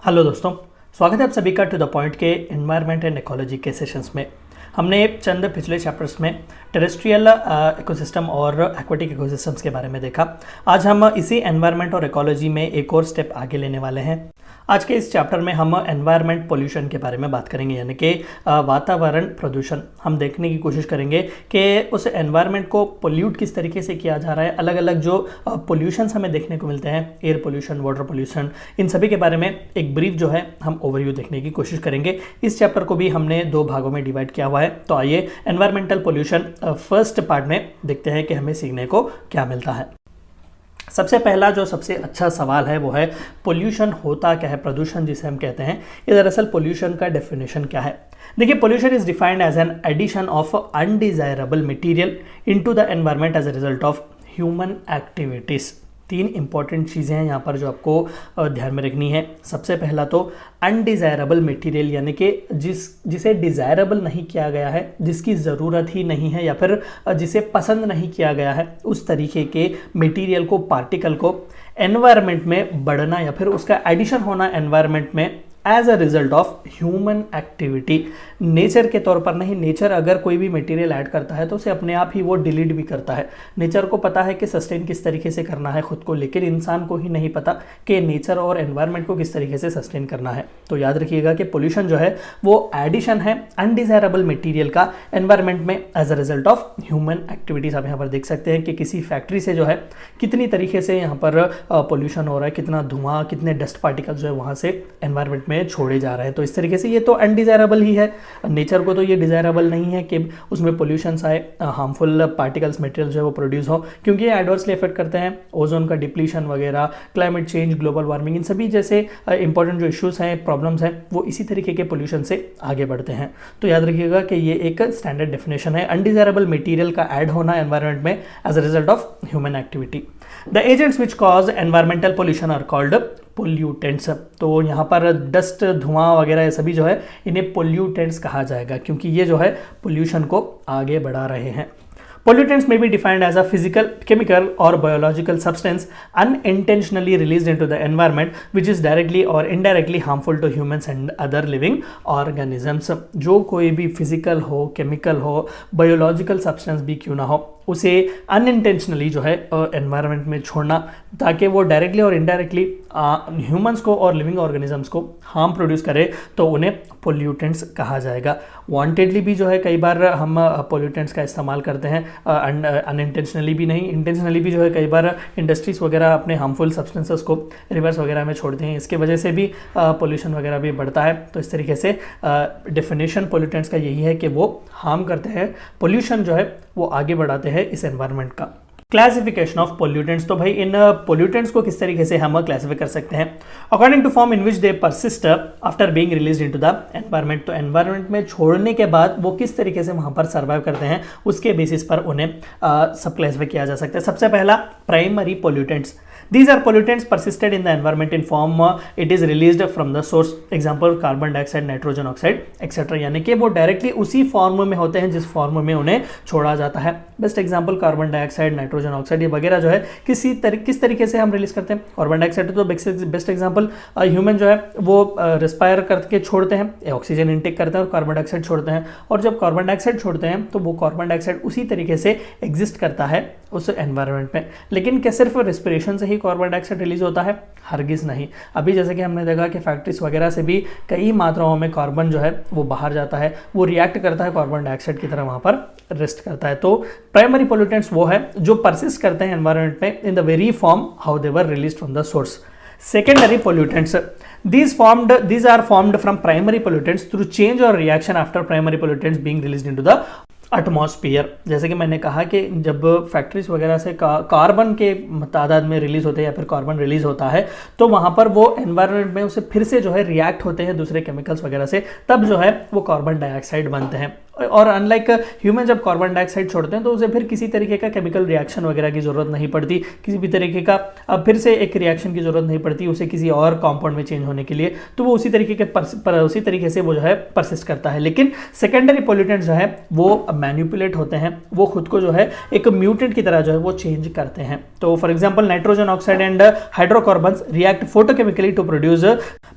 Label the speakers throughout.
Speaker 1: Hello दोस्तों, स्वागत है आप सभी का टू द पॉइंट के एनवायरनमेंट एंड इकोलॉजी के सेशंस में। हमने चंद पिछले चैप्टर्स में टेरेस्ट्रियल इकोसिस्टम और एक्वाटिक इकोसिस्टम्स के बारे में देखा। आज हम इसी एनवायरनमेंट और इकोलॉजी में एक और स्टेप आगे लेने वाले हैं। आज के इस चैप्टर में हम एनवायरनमेंट पोल्यूशन के बारे में बात करेंगे, यानी कि वातावरण प्रदूषण। हम देखने की कोशिश करेंगे कि उस एनवायरनमेंट को पोल्यूट किस तरीके से किया जा रहा है। अलग अलग जो पोल्यूशंस हमें देखने को मिलते हैं, एयर पोल्यूशन, वाटर पोल्यूशन, इन सभी के बारे में एक ब्रीफ जो है हम ओवरव्यू देखने की कोशिश करेंगे। इस चैप्टर को भी हमने 2 भागों में डिवाइड किया हुआ है। तो आइए एनवायरमेंटल पोल्यूशन फर्स्ट पार्ट में देखते हैं कि हमें सीखने को क्या मिलता है। सबसे पहला जो सबसे अच्छा सवाल है वो है पोल्यूशन होता क्या है, प्रदूषण जिसे हम कहते हैं। ये दरअसल पोल्यूशन का डेफिनेशन क्या है। देखिए, pollution is defined as an addition of undesirable material into the environment as a result of human activities. 3 important चीज़ें हैं यहाँ पर जो आपको ध्यान में रखनी है। सबसे पहला तो अनडिज़ायरेबल मटेरियल, यानी कि जिसे डिज़ायरेबल नहीं किया गया है, जिसकी ज़रूरत ही नहीं है या फिर जिसे पसंद नहीं किया गया है, उस तरीके के मटेरियल को, पार्टिकल को एनवायरनमेंट में बढ़ना या फिर उसका एडिशन होना एनवायरनमेंट में as a result of human activity. Nature के तौर पर नहीं, नेचर अगर कोई भी मटेरियल ऐड करता है तो उसे अपने आप ही वो डिलीट भी करता है। नेचर को पता है कि सस्टेन किस तरीके से करना है खुद को, लेकिन इंसान को ही नहीं पता कि नेचर और एनवायरनमेंट को किस तरीके से सस्टेन करना है। तो याद रखिएगा कि पोल्यूशन जो है वो एडिशन है अनडिजायरेबल मटेरियल का एनवायरनमेंट में as a result of human activities. आप यहाँ पर देख सकते हैं कि किसी फैक्ट्री से जो है कितनी तरीके से यहाँ पर पोल्यूशन हो रहा है, कितना धुआं, कितने डस्ट पार्टिकल्स जो है वहाँ से एनवायरनमेंट में छोड़े जा रहे हैं। तो इस तरीके से ये तो अनडिजायरेबल ही है। नेचर को तो ये डिजायरेबल नहीं है कि उसमें पोल्यूशंस आए, हार्मफुल पार्टिकल्स, मटेरियल जो है वो प्रोड्यूस हो, क्योंकि ये एडवर्सली इफेक्ट करते हैं ओजोन का डिप्लीशन वगैरह, क्लाइमेट चेंज, ग्लोबल वार्मिंग, इन सभी जैसे इंपॉर्टेंट जो इश्यूज हैं, प्रॉब्लम्स हैं, वो इसी तरीके के पोल्यूशन से आगे बढ़ते हैं। तो याद रखिएगा कि ये एक स्टैंडर्ड डेफिनेशन है, अनडिजायरेबल मटेरियल का ऐड होना एनवायरनमेंट में as a result of human activity. The agents which cause environmental pollution are called pollutants. तो यहाँ पर डस्ट, धुआं वगैरह ये सभी जो है इन्हें पोल्यूटेंट्स कहा जाएगा, क्योंकि ये जो है पोल्यूशन को आगे बढ़ा रहे हैं। Pollutants may be defined as a physical, chemical or biological substance unintentionally released into the environment which is directly or indirectly harmful to humans and other living organisms। जो कोई भी फिजिकल हो, केमिकल हो, बायोलॉजिकल सब्सटेंस भी क्यों ना हो, उसे अनइंटेंशनली जो है एनवायरनमेंट में छोड़ना ताकि वो डायरेक्टली और इनडायरेक्टली ह्यूमंस को और लिविंग ऑर्गेनिजम्स को हार्म प्रोड्यूस करे, तो उन्हें पोल्यूटेंट्स कहा जाएगा। वांटेडली भी जो है कई बार हम पोल्यूटेंट्स का इस्तेमाल करते हैं, अनइंटेंशनली भी नहीं, इंटेंशनली भी जो है कई बार इंडस्ट्रीज वगैरह अपने हार्मफुल सब्सटेंसेस को रिवर्स वगैरह में छोड़ते हैं। इसके वजह से भी पोल्यूशन वगैरह भी बढ़ता है। तो इस तरीके से डेफिनेशन पोल्यूटेंट्स का यही है कि वो हार्म करते हैं, पोल्यूशन जो है वो आगे बढ़ाते हैं इस एनवायरनमेंट का। Classification of pollutants. तो भाई इन पोल्यूटेंट्स को किस तरीके से हम क्लासिफाई कर सकते हैं? According to form in which they persist after being released into the environment. तो एनवायरनमेंट में छोड़ने के बाद वो किस तरीके से वहां पर सर्वाइव करते हैं, उसके बेसिस पर उन्हें सब क्लासिफाई किया जा सकता है। सबसे पहला primary pollutants. These are pollutants persisted in the environment in form it is released from the source, example carbon dioxide, nitrogen oxide etc। यानी कि वो डायरेक्टली उसी फॉर्म में होते हैं जिस फॉर्म में उन्हें छोड़ा जाता है। Best example carbon dioxide, nitrogen oxide, ये वगैरह जो है किस तरीके से हम रिलीज करते हैं। कार्बन डाइऑक्साइड तो बेस्ट एग्जांपल ह्यूमन जो है वो रिस्पायर करके छोड़ते हैं, ऑक्सीजन इनटेक करते हैं और कार्बन डाइऑक्साइड छोड़ते हैं। और जब कार्बन डाइऑक्साइड छोड़ते हैं तो वो कार्बन डाइऑक्साइड उसी तरीके से एग्जिस्ट करता है उस एनवायरनमेंट में। लेकिन क्या सिर्फ रेस्पिरेशन से ही कार्बन डाइऑक्साइड रिलीज होता है? हरगिज नहीं। अभी जैसे कि हमने देखा कि फैक्ट्रीज वगैरह से भी कई मात्राओं में कार्बन जो है वो बाहर जाता है, वो रिएक्ट करता है कार्बन डाइऑक्साइड की तरह वहाँ पर रेस्ट करता है। तो प्राइमरी पोल्यूटेंट्स वो है जो परसिस्ट करते हैं एनवायरनमेंट में in the very form how they were released from the source. Secondary pollutants, these are formed from primary pollutants through change or reaction after primary pollutants being released into the atmosphere. जैसे कि मैंने कहा कि जब factories वगैरह से carbon के तादाद में रिलीज होते हैं या फिर कार्बन रिलीज होता है, तो वहाँ पर वो एनवायरनमेंट में उसे फिर से जो है रिएक्ट होते हैं दूसरे केमिकल्स वगैरह से, तब जो है वो कार्बन डाइऑक्साइड बनते हैं। और अनलाइक ह्यूमन जब कार्बन डाइऑक्साइड छोड़ते हैं तो उसे फिर किसी तरीके का केमिकल रिएक्शन वगैरह की जरूरत नहीं पड़ती, किसी भी तरीके का अब फिर से एक रिएक्शन की जरूरत नहीं पड़ती उसे किसी और कंपाउंड में चेंज होने के लिए, तो वो उसी तरीके से वो जो है परसिस्ट करता है। लेकिन सेकेंडरी पोल्यूटेंट जो है वो मैनिपुलेट होते हैं वो खुद को जो है एक म्यूटेंट की तरह जो है वो चेंज करते हैं। तो for example nitrogen oxide and hydrocarbons react photochemically to produce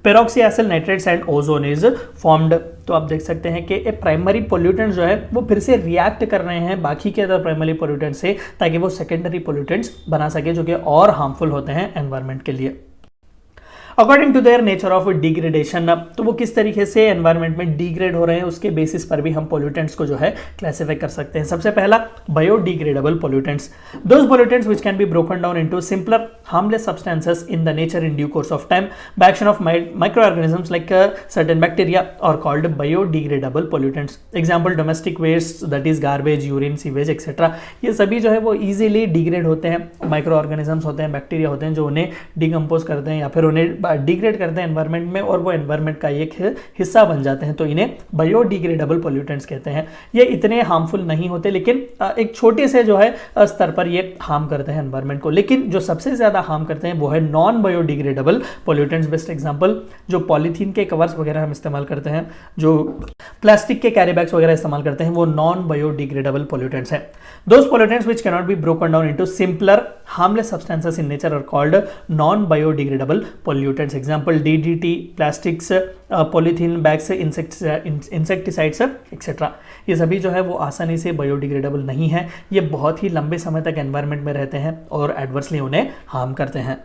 Speaker 1: peroxyacyl nitrates and ozone is formed. तो आप देख सकते हैं कि प्राइमरी पोल्यूटेंट जो है वो फिर से रिएक्ट कर रहे हैं बाकी के अदर प्राइमरी पोल्यूटेंट से, ताकि वो सेकेंडरी पोल्यूटेंट्स बना सके जो कि और हार्मफुल होते हैं एनवायरनमेंट के लिए। According to their nature of degradation, तो वो किस तरीके से एनवायरनमेंट में डिग्रेड हो रहे हैं उसके बेसिस पर भी हम पोल्यूटेंट्स को जो है क्लासिफाई कर सकते हैं। सबसे पहला biodegradable pollutants, those pollutants which can be broken down into simpler harmless substances in the nature in due course of time by action of microorganisms like certain bacteria और called biodegradable pollutants. Example domestic waste, that is garbage, urine, sewage etcetera, ये सभी जो है वो easily degrade होते हैं। Micro organisms होते हैं, बैक्टीरिया होते हैं जो उन्हें डिकम्पोज करते हैं या फिर उन्हें डिग्रेड करते हैं एनवायरनमेंट में और वो एनवायरनमेंट का एक हिस्सा बन जाते हैं, तो इन्हें बायोडिग्रेडेबल पोल्यूटेंट्स कहते हैं। ये इतने हार्मफुल नहीं होते लेकिन एक छोटे से जो है स्तर पर ये हार्म करते हैं एनवायरनमेंट को। लेकिन जो सबसे ज्यादा हार्म करते हैं वो है non biodegradable pollutants. Best example जो पॉलीथीन के कवर्स वगैरह हम इस्तेमाल करते हैं, जो प्लास्टिक के कैरी बैग्स वगैरह इस्तेमाल करते हैं, वो नॉन बायोडिग्रेडेबल पोल्यूटेंट्स हैं। Those pollutants which can not be broken down into simpler harmless substances in nature are called non biodegradable pollutants. Example DDT, plastics, polythene bags, insecticides etcetera, ये सभी जो है वो आसानी से बायोडिग्रेडेबल नहीं है। ये बहुत ही लंबे समय तक एनवायरनमेंट में रहते हैं और एडवर्सली उन्हें हार्म करते हैं।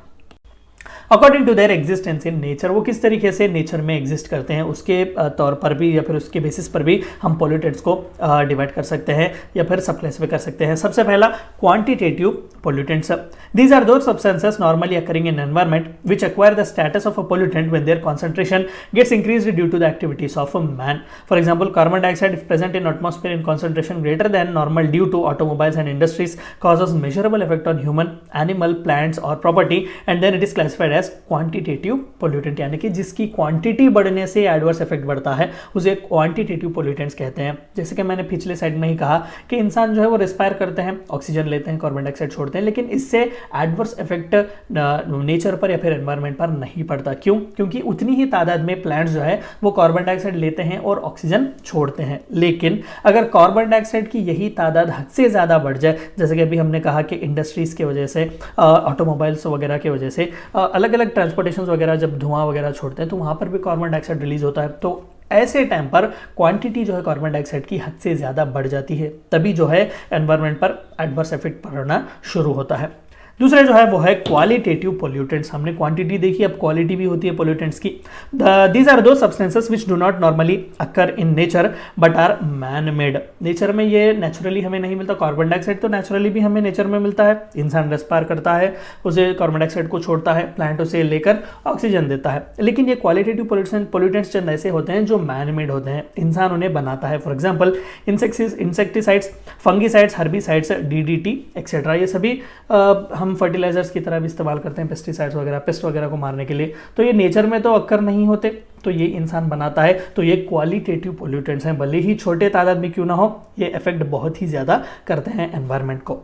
Speaker 1: According to their existence in nature, वो किस तरीके से नेचर में एग्जिस्ट करते हैं उसके तौर पर भी या फिर उसके बेसिस पर भी हम पोल्यूटेंट्स को डिवाइड कर सकते हैं या फिर सब क्लासिफाई कर सकते हैं। सबसे पहला quantitative pollutants, these are those substances normally occurring in environment which acquire the status of a pollutant when their concentration gets increased due to the activities of a man. For example, carbon dioxide if present in atmosphere in concentration greater than normal due to automobiles and industries causes measurable effect on human, animal, plants or property and then it is classified as quantitative pollutant, यानी कि जिसकी quantity बढ़ने से adverse effect बढ़ता है उसे quantitative pollutants कहते हैं। जैसे कि मैंने पिछले साइड में ही कहा कि इंसान जो है वो रिस्पायर करते हैं, ऑक्सीजन लेते हैं, कार्बन डाइऑक्साइड छोड़ते हैं, लेकिन इससे एडवर्स इफेक्ट नेचर पर या फिर एनवायरनमेंट पर नहीं पड़ता। क्यों? क्योंकि उतनी ही तादाद में प्लांट्स जो है वो कार्बन डाइऑक्साइड लेते हैं और ऑक्सीजन छोड़ते हैं। लेकिन अगर कार्बन डाइऑक्साइड की यही तादाद हद से ज़्यादा बढ़ जाए, जैसे कि अभी हमने कहा कि इंडस्ट्रीज़ की वजह से, ऑटोमोबाइल्स वगैरह की वजह से, अलग अलग ट्रांसपोर्टेशन वगैरह जब धुआं वगैरह छोड़ते हैं तो वहाँ पर भी कार्बन डाइऑक्साइड रिलीज होता है। तो ऐसे टाइम पर क्वांटिटी जो है कार्बन डाइऑक्साइड की हद से ज़्यादा बढ़ जाती है, तभी जो है एनवायरनमेंट पर एडवर्स इफेक्ट पड़ना शुरू होता है। दूसरा जो है वो है क्वालिटेटिव पोल्यूटेंट्स। हमने क्वांटिटी देखी, अब क्वालिटी भी होती है पोल्यूटेंट्स की। These are those substances which do not normally occur in nature but are man made. Nature में ये नेचुरली हमें नहीं मिलता। कार्बन डाइऑक्साइड तो नेचुरली भी हमें नेचर में मिलता है, इंसान रेस्पायर करता है, उसे कार्बन डाइऑक्साइड को छोड़ता है, प्लांट उसे लेकर ऑक्सीजन देता है। लेकिन ये क्वालिटेटिव पोल्यूटेंट्स चंद ऐसे होते हैं जो मैन मेड होते हैं, इंसान उन्हें बनाता है। For example insecticides, fungicides, herbicides, DDT etcetera, ये सभी हम फर्टिलाइजर्स की तरह भी इस्तेमाल करते हैं, पेस्टिसाइड्स वगैरह, पेस्ट वगैरह को मारने के लिए। तो ये नेचर में तो अक्कर नहीं होते, तो ये इंसान बनाता है। तो ये क्वालिटेटिव पोल्यूटेंट्स हैं, भले ही छोटे तादाद में क्यों ना हो, ये इफेक्ट बहुत ही ज़्यादा करते हैं एनवायरनमेंट को।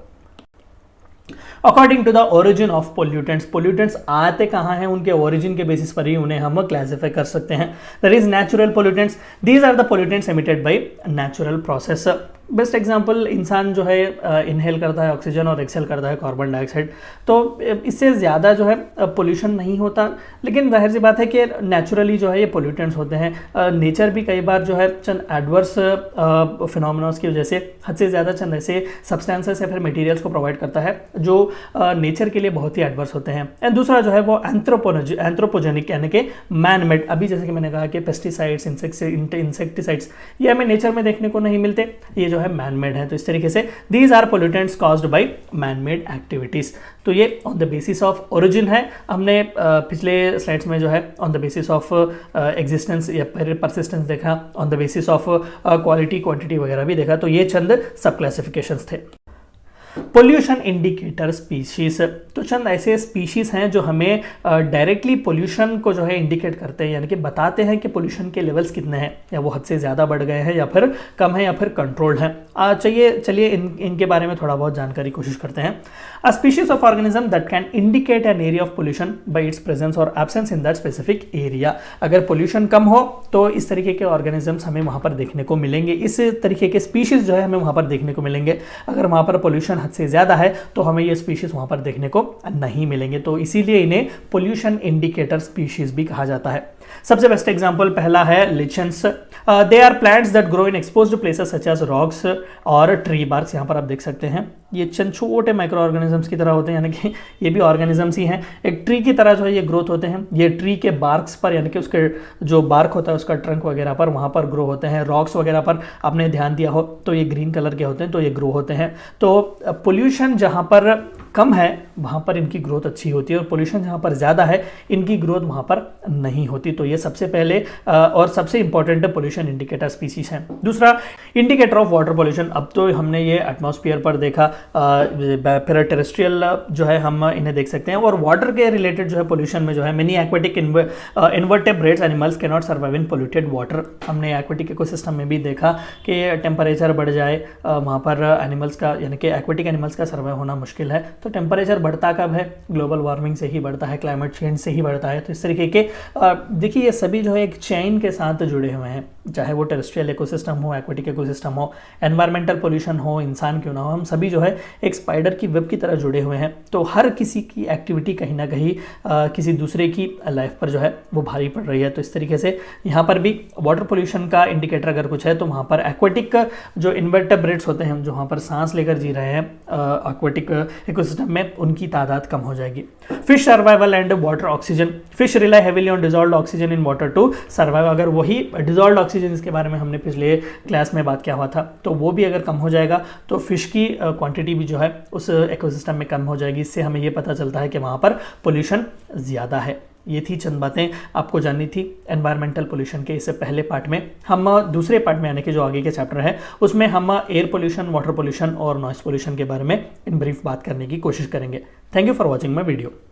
Speaker 1: According to the origin of pollutants, pollutants आते कहाँ हैं, उनके ओरिजिन के बेसिस पर ही उन्हें हम क्लासिफाई कर सकते हैं। That is natural pollutants, these are the pollutants emitted by natural process. Best example, इंसान जो है इनहेल करता है ऑक्सीजन और एक्सेल करता है कार्बन डाइऑक्साइड, तो इससे ज़्यादा जो है पोल्यूशन नहीं होता। लेकिन जाहिर सी बात है कि नेचुरली जो है ये पोल्यूटेंट्स होते हैं। नेचर भी कई बार जो है चंद एडवर्स फिनोमेनॉस की वजह से हद से ज़्यादा चंद ऐसे सब्सटेंसेस या फिर मटेरियल्स को प्रोवाइड करता है जो नेचर के लिए बहुत ही एडवर्स होते हैं। एंड दूसरा जो है वो एंथ्रोपोजेनिक यानी कि मैन मेड। अभी जैसे कि मैंने कहा कि पेस्टिसाइड्स, इंसेक्टिसाइड्स ये हमें नेचर में देखने को नहीं मिलते, ये जो है मैन मेड है। तो इस तरीके से these are pollutants caused by man made activities. तो ये on the basis of origin है। हमने पिछले स्लाइड्स में जो है on the basis of existence या परसिस्टेंस देखा, on the basis of quality, quantity वगैरह भी देखा। तो ये चंद सब क्लासिफिकेशंस थे। पोल्यूशन इंडिकेटर स्पीशीज, तो चंद ऐसे स्पीशीज हैं जो हमें डायरेक्टली पोल्यूशन को जो है इंडिकेट करते हैं, यानी कि बताते हैं कि पोल्यूशन के लेवल्स कितने हैं, या वो हद से ज़्यादा बढ़ गए हैं या फिर कम है या फिर कंट्रोल्ड हैं। चलिए इनके बारे में थोड़ा बहुत जानकारी कोशिश करते हैं। A species of organism that can indicate an area of pollution by its presence और absence in that specific area. अगर पोल्यूशन कम हो तो इस तरीके के ऑर्गेनिजम्स हमें वहाँ पर देखने को मिलेंगे, इस तरीके के स्पीशीज जो है हमें वहाँ पर देखने को मिलेंगे। अगर वहाँ पर पोल्यूशन हद से ज़्यादा है तो हमें ये स्पीशीज वहाँ पर देखने को नहीं मिलेंगे, तो इसीलिए इन्हें पोल्यूशन इंडिकेटर स्पीशीज भी कहा जाता है। सबसे बेस्ट एग्जांपल पहला है lichens. They are plants that grow in exposed places such as rocks और ट्री बार्क्स। यहाँ पर आप देख सकते हैं ये चंद छोटे माइक्रो ऑर्गेनिजम्स की तरह होते हैं, यानी कि ये भी ऑर्गेनिजम्स ही हैं। एक ट्री की तरह जो है ये ग्रोथ होते हैं, ये ट्री के बार्क्स पर, यानी कि उसके जो बार्क होता है उसका ट्रंक वगैरह पर वहाँ पर ग्रो होते हैं। रॉक्स वगैरह पर आपने ध्यान दिया हो तो ये ग्रीन कलर के होते हैं, तो ये ग्रो होते हैं। तो पोल्यूशन जहाँ पर कम है वहाँ पर इनकी ग्रोथ अच्छी होती है और पोल्यूशन जहाँ पर ज़्यादा है इनकी ग्रोथ वहाँ पर नहीं होती। तो ये सबसे पहले और सबसे इंपॉर्टेंट पोल्यूशन इंडिकेटर स्पीसीज हैं। दूसरा, इंडिकेटर ऑफ वाटर पोल्यूशन। अब तो हमने ये एटमॉस्फेयर पर देखा, फिर टेरेस्ट्रियल जो है हम इन्हें देख सकते हैं। और वाटर के रिलेटेड जो है पोल्यूशन में जो है many aquatic invertebrates animals can not survive in polluted water. हमने एक्वेटिक इकोसिस्टम में भी देखा कि टेम्परेचर बढ़ जाए वहाँ पर एनिमल्स का, यानी कि एक्वेटिक एनिमल्स का सर्वाइव होना मुश्किल है। तो टेम्परेचर बढ़ता कब है? ग्लोबल वार्मिंग से ही बढ़ता है, क्लाइमेट चेंज से ही बढ़ता है। तो इस तरीके के देखिए ये सभी जो है एक चेन के साथ जुड़े हुए हैं, चाहे वो टेरेस्ट्रियल इकोसिस्टम हो, एक्वेटिक इकोसिस्टम हो, एनवायरमेंटल पोल्यूशन हो, इंसान क्यों ना हो, हम सभी जो है एक स्पाइडर की वेब की तरह जुड़े हुए हैं। तो हर किसी की एक्टिविटी कहीं ना कहीं किसी दूसरे की लाइफ पर जो है वो भारी पड़ रही है। तो इस तरीके से यहाँ पर भी वाटर पोल्यूशन का इंडिकेटर अगर कुछ है तो वहाँ पर एक्वेटिक जो इन्वर्टेब्रेट्स होते हैं, जो वहाँ पर सांस लेकर जी रहे हैं एक्वेटिक इकोसिस्टम में, उनकी तादाद कम हो जाएगी। Fish survival and water oxygen. Fish rely heavily on dissolved oxygen in water to survive. अगर वही डिजॉल्व्ड ऑक्सीजन, इसके बारे में हमने पिछले क्लास में बात किया हुआ था, तो वो भी अगर कम हो जाएगा तो फिश की क्वांटिटी भी जो है उस इकोसिस्टम में कम हो जाएगी। इससे हमें ये पता चलता है कि वहाँ पर पोल्यूशन ज़्यादा है। ये थी चंद बातें आपको जाननी थी एनवायरमेंटल पोल्यूशन के इससे पहले पार्ट में। हम दूसरे पार्ट में, यानी कि जो आगे के चैप्टर है, उसमें हम एयर पोल्यूशन, वाटर पोल्यूशन और नॉइस पोल्यूशन के बारे में इन ब्रीफ बात करने की कोशिश करेंगे। Thank you for watching my video.